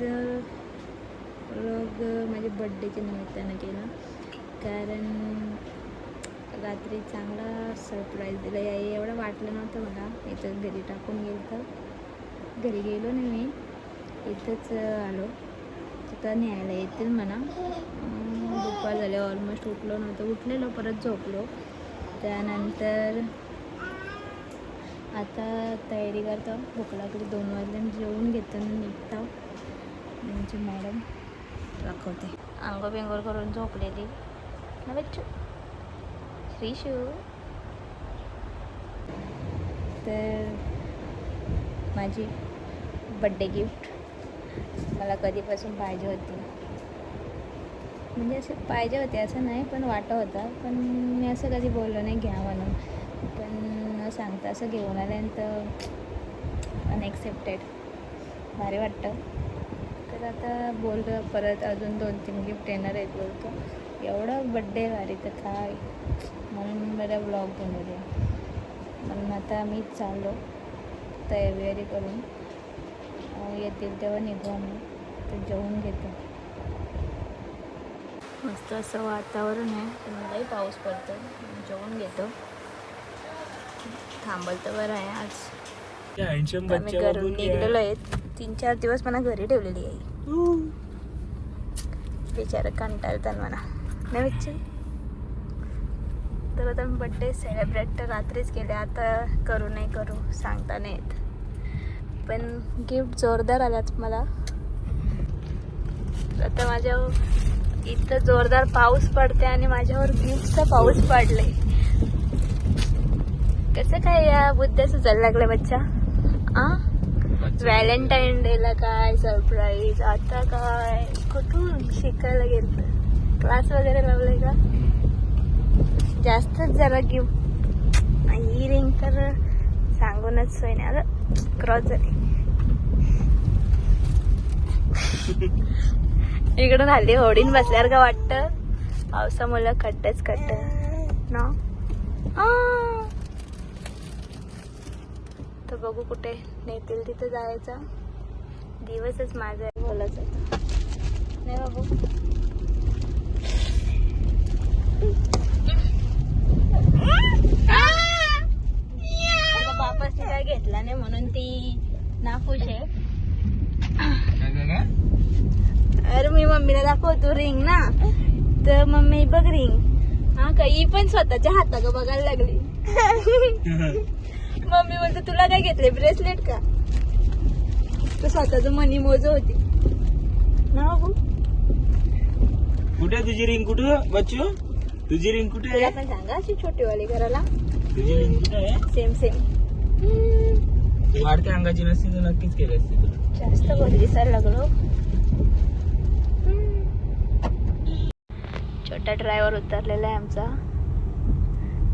आज व्लॉग माझ्या बड्डेच्या निमित्तानं केला, कारण रात्री चांगला सरप्राईज दिला. एवढं वाटलं नव्हतं मला. इथं घरी टाकून गेलं तर घरी गेलो नाही मी, इथंच आलो. तिथं न्यायला येतील म्हणा. दुपार झाले, ऑलमोस्ट उठलो नव्हतं. उठलेलो, परत झोपलो. त्यानंतर आता तयारी करतो. भूक लागली, 2 वाजले. जेवून घेतो आणि निघतो. त्यांची मॅडम दाखवते. अंघोळ बिंघोळ करून झोपलेली ना बच्चू श्रीशू. तर माझी बड्डे गिफ्ट मला कधीपासून पाहिजे होती. म्हणजे असे पाहिजे होते असं नाही, पण वाटत होता. पण मी असं कधी बोललो नाही घ्या म्हणून. पण न सांगता असं घेऊन आल्यानंतर अनएक्सेप्टेड भारी वाटतं. तर आता बोलतो परत अजून 2-3 गिफ्ट येणार आहेत बोलतो. एवढं बड्डे भारी तर काय, म्हणून मला ब्लॉग बनवूया. म्हणून आता मीच चाललो तयारी करून. येतील तेव्हा निघू आम्ही. तर जेवून घेतो. मस्त असं वातावरण आहे, पण लई पाऊस पडतो. जेवून घेतो. थांबल तर बरं आहे. आज आम्ही घरून निघलेलो आहेत. 3-4 दिवस मला घरी ठेवलेली आहे. बिचारा कंटाळतात म्हणा नाही बच्चे. तर आता मी बड्डे सेलिब्रेट तर रात्रीच केले. आता करू नाही करू सांगता नाही येत. पण गिफ्ट जोरदार आल्यात मला. आता माझ्या इथं जोरदार पाऊस पडते आणि माझ्यावर गिफ्टचा पाऊस पडले. कसं काय या बुद्ध्याचं चालू लागलं बच्चा. व्हॅलेंटाईन डेला काय सरप्राईज, आता काय कुठून शिकायला गेलं, क्लास वगैरे लावलंय का. जास्तच जरा गिफ्ट. ही रिंग तर सांगूनच सोय नाही. आता क्रॉस झाली. इकडून हल्ली होडीन बसल्यावर का वाटतं. पावसामुळे खड्डच खड्ड ना. तर बघू कुठे नेतील तिथं जायचा. दिवसच माझा बोलायचं नाही बाबू. बापासने काय घेतला नाही म्हणून ती नाखुश आहे. अरे मी मम्मीला दाखवतो रिंग ना, तर मम्मी बघ रिंग. हा काही पण स्वतःच्या हाता बघायला लागली. मम्मी बोलते तुला काय घेतले, ब्रेसलेट का. तर स्वतःच मनी मोज होती ना बाबू. कुठे तुझी रिंग, कुठं बच्चू तुझी रिंग कुठे आहे. आपण सांगा अशी छोटीवाली घराला. तुझी रिंग कुठे आहे. सेम वाढत्या अंगाची नसती तर नक्कीच केली असती तुला. जास्त बरी दिसायला लागलो. छोटा ड्रायव्हर उतरलेला आहे आमचा,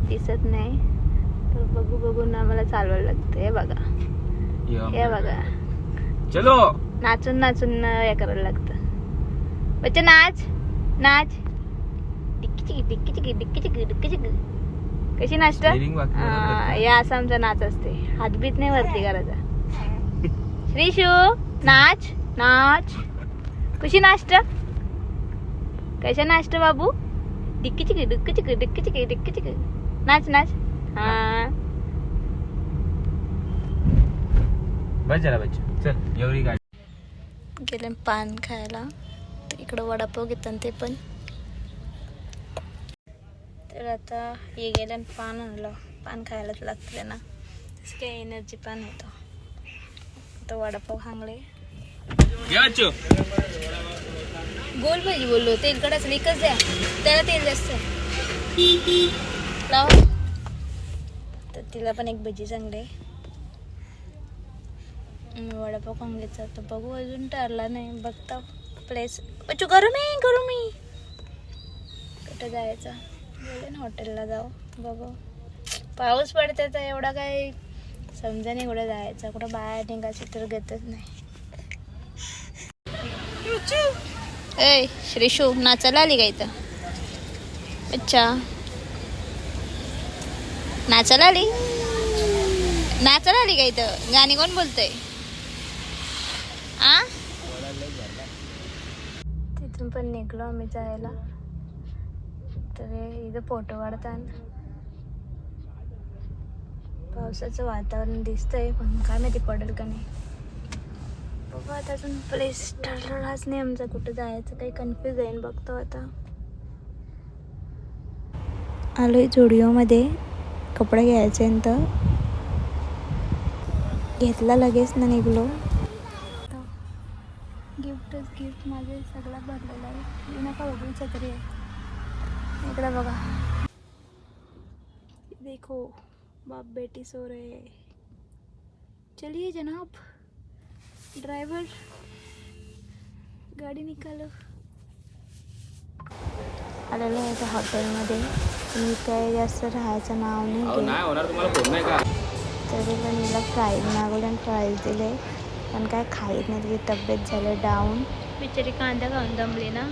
दिसत नाही. तर बघून आम्हाला चालवायला लागतं. हे बघा, हे बघा, चलो नाचून हे करायला लागतं. बच्चा नाच नाच. डिक्की कशी नाचत. या असा आमचा नाच असते. हातबीत नाही वरती करायचा. श्रीशू नाच नाच. कशी नाचत, कशा नाचत बाबू. डिक्की नाच नाच. हा बस झाला बच्चू. चल एवढी गाडी. गेले पान खायला. तर इकडं वडापाव घेतात ते पण. तर आता हे गेलं पान आणलं. पान खायलाच लागतं ना, तसं काही एनर्जी पान येतो. आता वडापाव खांगले. गोल भाजी बोललो, तेलकट असेल एकच द्या, त्याला तेल जास्त लाव. तर तिला पण एक भजी चांगले. वडापाव खांगलेचा तर बघू, अजून ठरला नाही. बघता प्लेस. बच्चू गरम आहे. कुठं जायचं बोले ना, हॉटेलला जाऊ. बघू पाऊस पडते तर एवढा काही समजा नाही कुठं जायचं. कुठं बाहेर निघायचं तर घेतच नाही. ए श्रीशू नाचायला आली का इथं. अच्छा नाचायला आली का इथं. गाणी कोण बोलतंय. आ तिथून पण निघलो आम्ही जायला. तर इथं फोटो काढताना पावसाचं वातावरण दिसतंय, पण काय माहिती पडेल का नाही. बघू आता, अजून प्लेस ठरलेलाच नाही आमचा कुठं जायचं, काही कन्फ्यूज आहे. बघतो आता. आलोय झुडिओमध्ये कपडे घ्यायचे तर घेतला लगेच ना निघलो. गिफ्टच गिफ्ट माझे सगळं भरलेलं आहे. ही नका बघू, छत्री आहे इकडे बघा. देखो बाप बेटी सो रहे. चलिए जनाब, ड्राइवर गाडी निकालो. आलेलो आहे त्या हॉटेलमध्ये. मी काय जास्त राहायचं नाव नाही होणार तुम्हाला फोन नाही का. तरी पण हिला फ्राईज मागवले आणि फ्राईज दिले, पण काय खाईत नाही. तिची तब्येत झाली डाऊन. बिचारी कांदा खाऊन दमली ना.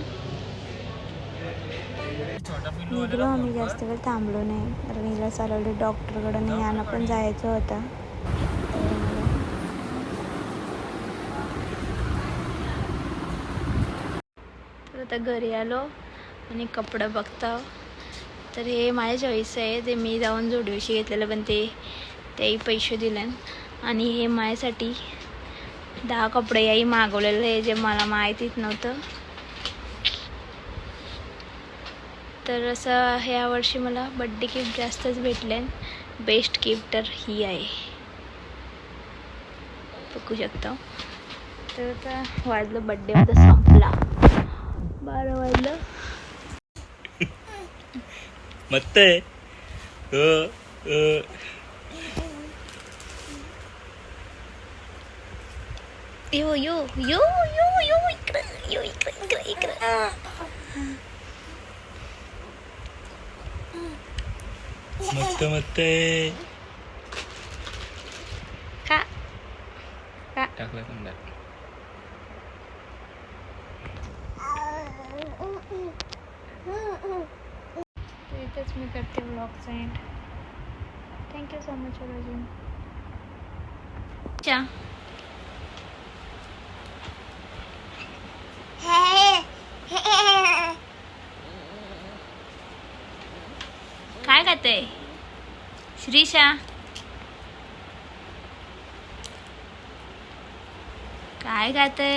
निघलो आम्ही, जास्त वेळ थांबलो नाही, कारण हिला चालवले डॉक्टरकडे. नाही यांना पण जायचं होतं. तर आता घरी आलो आणि कपडे बघता. तर हे माझ्या चॉईस आहे. ते मी जाऊन झुडिओशी घेतलेलं, पण तेही पैसे दिले. आणि हे माझ्यासाठी 10 कपडे याही मागवलेलं आहे, जे मला माहितीच नव्हतं. तर असं ह्या वर्षी मला बड्डे गिफ्ट जास्तच भेटले. बेस्ट गिफ्ट तर ही आहे, बघू शकता. तर आता वाजलं, बड्डे माझा संपला. 12 वाजलं. मस्त आहे. यो यो यो यो यो इकडं, यो इकडं. मस्त आहे. का टाकला पण तर इथेच मी करते व्लॉगचा end. Thank you so much for watching. काय खाते श्रीशा? काय खाते?